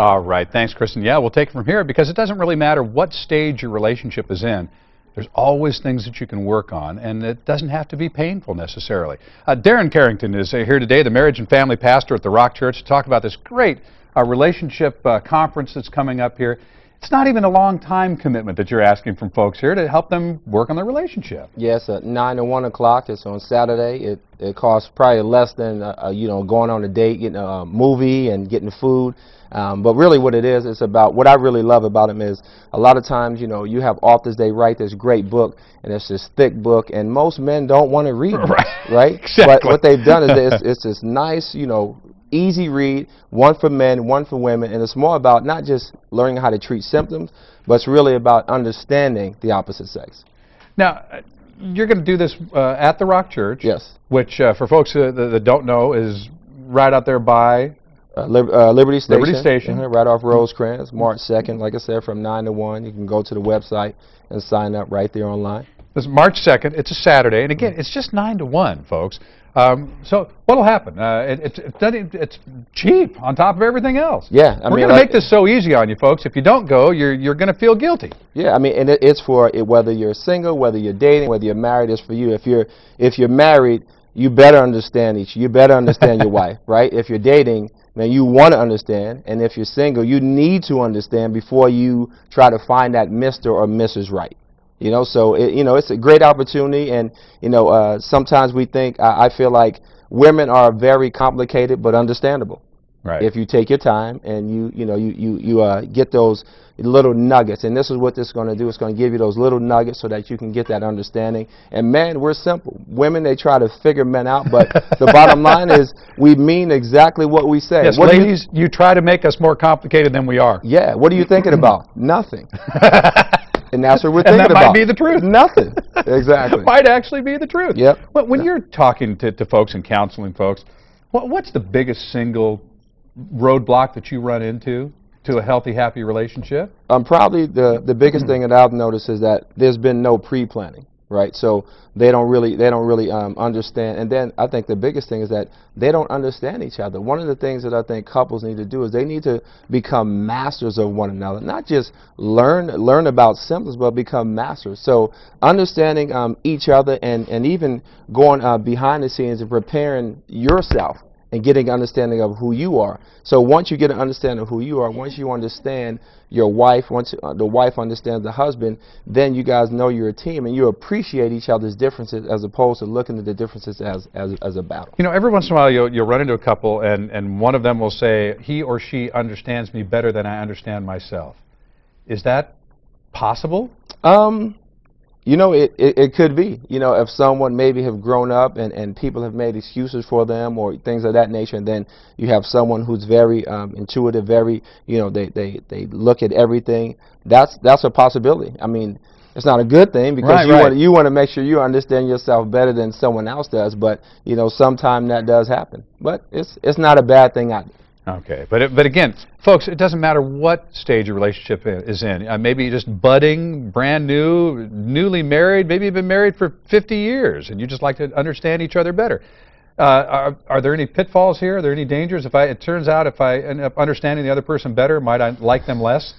All right, thanks, Kristen. Yeah, we'll take it from here because it doesn't really matter what stage your relationship is in. There's always things that you can work on, and it doesn't have to be painful necessarily. Darren Carrington is here today, the marriage and family pastor at the Rock Church, to talk about this great relationship conference that's coming up here. It's not even a long time commitment that you're asking from folks here to help them work on their relationship. Yes, 9 to 1 o'clock. It's on Saturday. It costs probably less than going on a date, getting a movie and getting food. But really what it is, it's about, what I really love about them is a lot of times, you have authors, they write this great book, and it's this thick book, and most men don't want to read books, right? Exactly. But what they've done is it's this nice, easy read, one for men, one for women, and it's more about not just learning how to treat symptoms, but it's really about understanding the opposite sex. Now, you're going to do this at the Rock Church. Yes. Which, for folks that don't know, is right out there by Liberty Station. Liberty Station. Right off Rosecrans, March 2nd. Like I said, from 9 to 1. You can go to the website and sign up right there online. It's March 2nd. It's a Saturday. And again, it's just 9 to 1, folks. So what will happen? It's cheap on top of everything else. Yeah. We're going to make this so easy on you, folks. If you don't go, you're going to feel guilty. Yeah, I mean, and it's for whether you're single, whether you're dating, whether you're married, it's for you. If you're married, you better understand you better understand your wife, right? If you're dating, now you want to understand, and if you're single, you need to understand before you try to find that Mr. or Mrs. Right. So it's a great opportunity, and sometimes we think, I feel like women are very complicated but understandable. Right. If you take your time and you get those little nuggets, and this is what this is going to do. It's going to give you those little nuggets so that you can get that understanding. And men, we're simple. Women, they try to figure men out, but the bottom line is we mean exactly what we say. Yes, ladies, you try to make us more complicated than we are. Yeah. What are you thinking about? Nothing. And that's what we're thinking about. And that might be the truth. Nothing. Exactly. Might actually be the truth. Yep. But when you're talking to folks and counseling folks, what's the biggest single roadblock that you run into to a healthy, happy relationship? Probably the biggest thing that I've noticed is that there's been no pre-planning, right? So they don't really understand. And then I think the biggest thing is that they don't understand each other. One of the things that I think couples need to do is they need to become masters of one another, not just learn about symptoms, but become masters. So understanding each other and even going behind the scenes and preparing yourself and getting an understanding of who you are. So once you get an understanding of who you are, once you understand your wife, once the wife understands the husband, then you guys know you're a team and you appreciate each other's differences as opposed to looking at the differences as a battle. Every once in a while you'll run into a couple and one of them will say, he or she understands me better than I understand myself. Is that possible? It could be. If someone maybe have grown up and people have made excuses for them or things of that nature, and then you have someone who's very intuitive, very, they look at everything. That's a possibility. I mean, it's not a good thing because you want to make sure you understand yourself better than someone else does. But sometimes that does happen. But it's not a bad thing either. Okay, but again, folks, it doesn't matter what stage your relationship is in. Maybe you're just budding, brand new, newly married, maybe you've been married for 50 years and you just like to understand each other better. Are there any pitfalls here? Are there any dangers? It turns out if I end up understanding the other person better, might I like them less?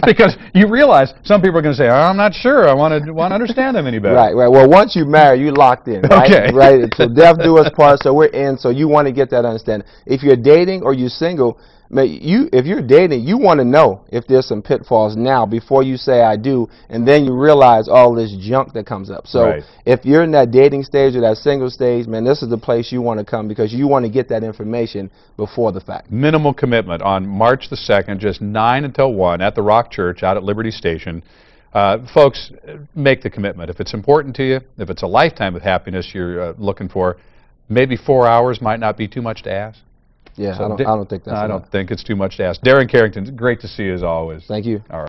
Because you realize some people are going to say, I'm not sure. I want to understand them any better. Right. Well, once you marry, you locked in, right? Okay. Right. So death do us part. So we're in. So you want to get that understanding. If you're dating or you're single, if you're dating, you want to know if there's some pitfalls now before you say I do, and then you realize all this junk that comes up. So if you're in that dating stage or that single stage, man, this is the place you want to come because you want to get that information before the fact. Minimal commitment on March the 2nd, just 9 until 1 at the Rock Church out at Liberty Station. Folks, make the commitment. If it's important to you, if it's a lifetime of happiness you're looking for, maybe 4 hours might not be too much to ask. Yeah, so I don't think that's enough. I don't think it's too much to ask. Darren Carrington, great to see you as always. Thank you. All right.